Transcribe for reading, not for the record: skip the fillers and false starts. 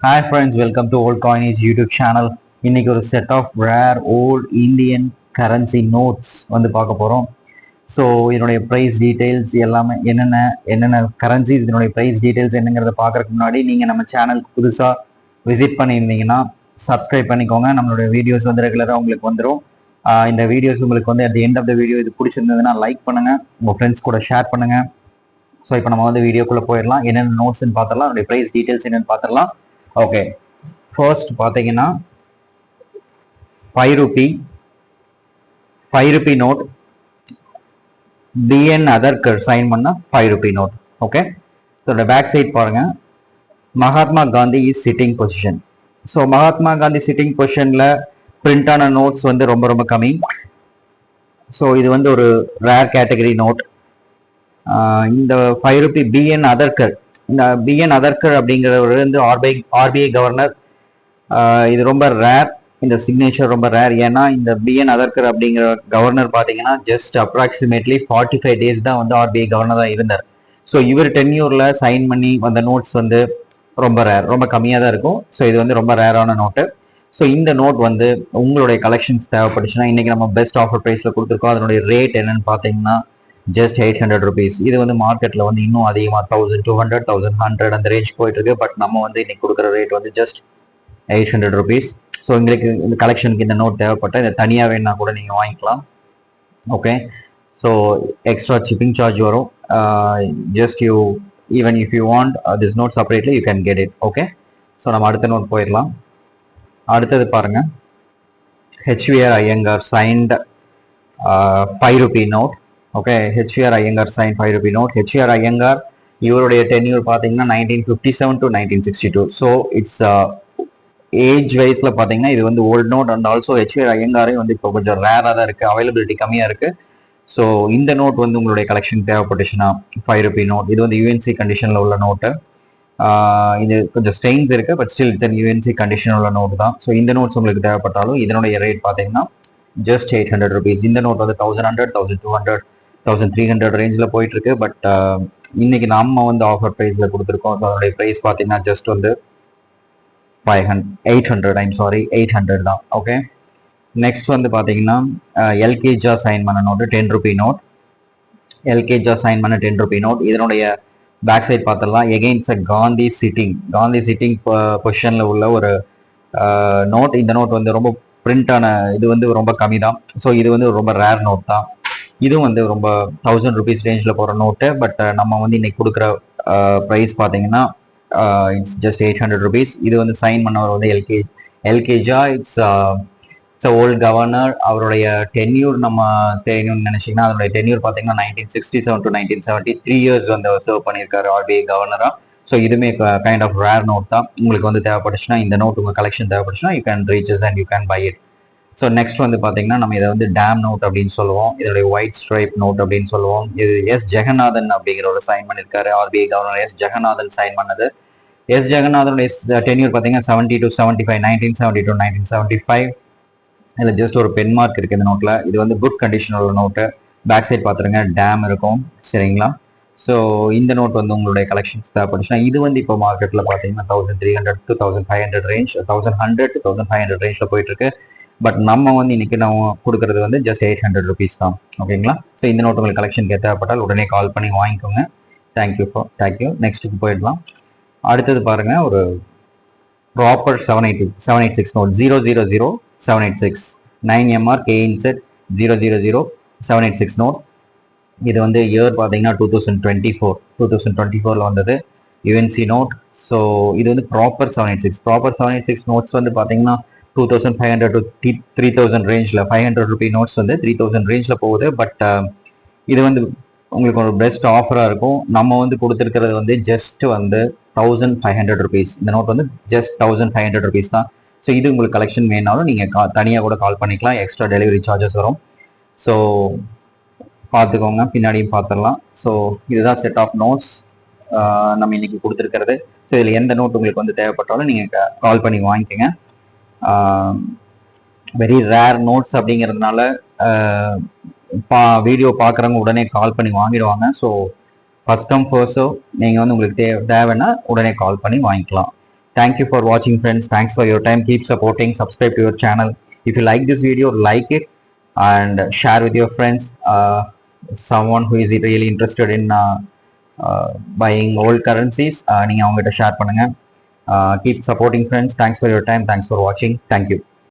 Hi friends, welcome to Old Coinage YouTube channel. இன்னைக்கு ஒரு set of rare old Indian currency notes வந்து பார்க்க போகிறோம். ஸோ இதனுடைய ப்ரைஸ் டீட்டெயில்ஸ் எல்லாமே என்னென்ன கரன்சிஸ் இதனுடைய ப்ரைஸ் டீட்டெயில்ஸ் என்னங்கிறத பார்க்கறதுக்கு முன்னாடி நீங்கள் நம்ம சேனலுக்கு புதுசாக விசிட் பண்ணியிருந்தீங்கன்னா சப்ஸ்கிரைப் பண்ணிக்கோங்க. நம்மளுடைய வீடியோஸ் வந்து ரெகுலராக உங்களுக்கு வந்துடும். இந்த வீடியோஸ் உங்களுக்கு வந்து at the end of the video இது பிடிச்சிருந்ததுன்னா லைக் பண்ணுங்கள், உங்கள் ஃப்ரெண்ட்ஸ் கூட ஷேர் பண்ணுங்கள். ஸோ இப்போ நம்ம வந்து வீடியோக்குள்ளே போயிடலாம். என்னென்ன நோட்ஸ்ன்னு பார்த்துடலாம், அதனுடைய ப்ரைஸ் டீட்டெயில்ஸ் என்னென்னு பார்த்துடலாம். ஓகே, ஃபர்ஸ்ட் பார்த்தீங்கன்னா 5 ரூபி நோட், பிஎன் அதர்கர் சைன் பண்ண 5 ரூபி நோட். ஓகே, இதோட பேக் சைட் பாருங்க, Mahatma Gandhi is sitting position. So Mahatma Gandhi sitting பொசிஷன்ல பிரிண்ட் ஆன நோட்ஸ் வந்து ரொம்ப ரொம்ப கம்மி. ஸோ இது வந்து ஒரு ரேர் கேட்டகரி நோட். இந்த 5 ரூபி பிஎன் அதர்கர், இந்த பிஎன் அதர்கர் அப்படிங்கிறவர் வந்து ஆர்பிஐ கவர்னர். இது ரொம்ப ரேர், இந்த சிக்னேச்சர் ரொம்ப ரேர். ஏன்னா இந்த பிஎன் அதர்கர் அப்படிங்கிற கவர்னர் பார்த்தீங்கன்னா ஜஸ்ட் அப்ராக்சிமேட்லி 45 days தான் வந்து ஆர்பிஐ கவர்னராக இருந்தார். ஸோ இவர் டென்யூரில் சைன் பண்ணி வந்த நோட்ஸ் வந்து ரொம்ப ரேர், ரொம்ப கம்மியாக தான் இருக்கும். ஸோ இது வந்து ரொம்ப ரேரான நோட்டு. ஸோ இந்த நோட் வந்து உங்களுடைய கலெக்ஷன்ஸ் தேவைப்பட்டுச்சுன்னா இன்னைக்கு நம்ம பெஸ்ட் ஆஃபர் ப்ரைஸில் கொடுத்துருக்கோம். அதனுடைய ரேட் என்னன்னு பார்த்தீங்கன்னா ஜஸ்ட் 800 rupees. இது வந்து மார்க்கெட்டில் வந்து இன்னும் அதிகமாக 1200 1100 அந்த ரேஞ்ச் போயிட்டு இருக்கு. பட் நம்ம வந்து இன்னைக்கு கொடுக்குற ரேட் வந்து ஜஸ்ட் 800 rupees. ஸோ எங்களுக்கு இந்த கலெக்ஷனுக்கு இந்த நோட் தேவைப்பட்ட இதை தனியாக வேணா கூட நீங்கள் வாங்கிக்கலாம். Okay, so extra shipping charge வரும். Just even if you want this note separately you can get it. Okay, so நம்ம அடுத்த நோட் போயிடலாம். அடுத்தது பாருங்க, HVR Iyengar signed 5 rupee note. Okay, HVR Iyengar sign 5 rupee note. HVR Iyengar இவருடைய டென்யூர் பார்த்தீங்கன்னா 1957 to 1962. So it's age வைஸ்ல பார்த்தீங்கன்னா இது வந்து old note. And also HVR ஐயங்காரையும் வந்து இப்போ கொஞ்சம் ரேராக தான் இருக்குது, அவைலபிலிட்டி கம்மியாக இருக்குது. ஸோ இந்த நோட் வந்து உங்களுடைய கலெக்ஷன் தேவைப்பட்டுச்சுன்னா 5 ரூபி நோட். இது வந்து யூஎன்சி கண்டிஷனில் உள்ள நோட்டு. இது கொஞ்சம் ஸ்டெயின்ஸ் இருக்குது, but still it's UNC condition உள்ள நோட் தான். ஸோ இந்த நோட்ஸ் உங்களுக்கு தேவைப்பட்டாலும் இதனுடைய ரேட் பார்த்தீங்கன்னா ஜஸ்ட் 800 rupees. இந்த நோட் வந்து 1100 1200 1300 ரேஞ்சில் போயிட்டு இருக்கு. பட் இன்னைக்கு நம்ம வந்து ஆஃபர் ப்ரைஸில் கொடுத்துருக்கோம். ஸோ அதனுடைய ப்ரைஸ் பார்த்தீங்கன்னா ஜஸ்ட் வந்து 800 தான். ஓகே, நெக்ஸ்ட் வந்து பார்த்தீங்கன்னா எல்கேஜா சைன் பண்ண நோட்டு 10 ரூபி நோட். எல்கேஜா சைன் பண்ண 10 ரூபி நோட். இதனுடைய பேக் சைட் பார்த்துடலாம். எகெயின்ஸ்ட் காந்தி சிட்டிங் பொசிஷனில் உள்ள ஒரு நோட். இந்த நோட் வந்து ரொம்ப பிரிண்ட் ஆன இது வந்து ரொம்ப கம்மி தான். ஸோ இது வந்து ரொம்ப ரேர் நோட் தான். இதுவும் வந்து ரொம்ப 1000 rupees ரேஞ்சில் போகிற நோட்டு. பட் நம்ம வந்து இன்னைக்கு கொடுக்குற ப்ரைஸ் பார்த்தீங்கன்னா இட்ஸ் ஜஸ்ட் 800 rupees. இது வந்து சைன் பண்ணவர் வந்து எல்கேஜா. It's old governor. அவருடைய டென்யூர் நம்ம தெரியணும்னு நினைச்சிங்கன்னா அதனுடைய டென்யூர் பார்த்தீங்கன்னா 1967 to 1970 3 years வந்து சர்வ் பண்ணியிருக்காரு ஆர்பிஐ கவர்னரா. ஸோ இதுவுமே கைண்ட் ஆஃப் ரேர் நோட் தான். உங்களுக்கு வந்து தேவைப்பட்டுச்சுன்னா இந்த நோட் உங்கள் கலெக்ஷன் தேவைப்பட்டுச்சுன்னா you can reaches and you can buy it. So next வந்து பார்த்தீங்கன்னா நம்ம இதை வந்து டேம் நோட் அப்படின்னு சொல்லுவோம். இதோடைய ஒயிட் ஸ்ட்ரைப் நோட் அப்படின்னு சொல்லுவோம். இது எஸ் ஜெகநாதன் அப்படிங்கிற ஒரு சைன் பண்ணியிருக்காரு RBI governor. S Jagannathan sign பண்ணது. எஸ் ஜெகநாதனுடைய டென்யூர் பார்த்தீங்கன்னா 70 to 75 1970 to 1975. இதில் ஜஸ்ட் ஒரு பென் மார்க் இருக்குது இந்த நோட்டில். இது வந்து குட் கண்டிஷன் உள்ள நோட்டு. பேக் சைட் பார்த்துருங்க, டேம் இருக்கும். சரிங்களா? ஸோ இந்த நோட் வந்து உங்களுடைய கலெக்ஷன்ஸ் தேவைப்பட்டுச்சுன்னா இது வந்து இப்போ மார்க்கெட்டில் பார்த்தீங்கன்னா 1300 to 1500 ரேஞ்ச், 1100 to 1500 ரேஞ்சில் போயிட்டு இருக்கு. பட் நம்ம வந்து இன்னைக்கு நம்ம கொடுக்கறது வந்து ஜஸ்ட் 800 rupees தான். ஓகேங்களா? ஸோ இந்த நோட் உங்களுக்கு கலெக்ஷனுக்கு தேவைப்பட்டால் உடனே கால் பண்ணி வாங்கிக்கோங்க. தேங்க்யூ. நெக்ஸ்ட்டுக்கு போயிடலாம். அடுத்தது பாருங்க, ஒரு proper 786 note 000786 9MR KNZ 000 note. இது வந்து இயர் பார்த்தீங்கன்னா 2024 வந்தது, யூஎன்சி நோட். ஸோ இது வந்து ப்ராப்பர் 786 நோட்ஸ் வந்து பார்த்தீங்கன்னா 2500 to 3000 ரேஞ்சில் 500 ரூபி நோட்ஸ் வந்து 3000 ரேஞ்சில் போகுது. பட் இது வந்து உங்களுக்கு ஒரு பெஸ்ட் ஆஃபராக இருக்கும். நம்ம வந்து கொடுத்துருக்கிறது வந்து ஜஸ்ட் வந்து 1500 rupees. இந்த நோட் வந்து ஜஸ்ட் 1500 rupees தான். ஸோ இது உங்களுக்கு கலெக்ஷன் வேணாலும் நீங்கள் தனியாக கூட கால் பண்ணிக்கலாம். எக்ஸ்ட்ரா டெலிவரி சார்ஜஸ் வரும். ஸோ பார்த்துக்கோங்க, பின்னாடியும் பார்த்துடலாம். ஸோ இதுதான் செட் ஆஃப் நோட்ஸ் நம்ம இன்னைக்கு கொடுத்துருக்கிறது. ஸோ இதில் எந்த நோட் உங்களுக்கு வந்து தேவைப்பட்டாலும் நீங்கள் கால் பண்ணி வாங்கிக்கோங்க. வெரி ரேர் நோட்ஸ் அப்படிங்கிறதுனால வீடியோ பார்க்குறவங்க உடனே கால் பண்ணி வாங்கிடுவாங்க. So first come first serve. நீங்கள் வந்து உங்களுக்கு தேவைன்னா உடனே கால் பண்ணி வாங்கிக்கலாம். Thank you for watching, friends. Thanks for your time. Keep supporting. Subscribe to your channel. If you like this video, like it and share with your friends. Someone who is really interested in buying old currencies, நீங்க அவங்ககிட்ட share பண்ணுங்க. Keep supporting, friends. Thanks for your time. Thanks for watching. Thank you.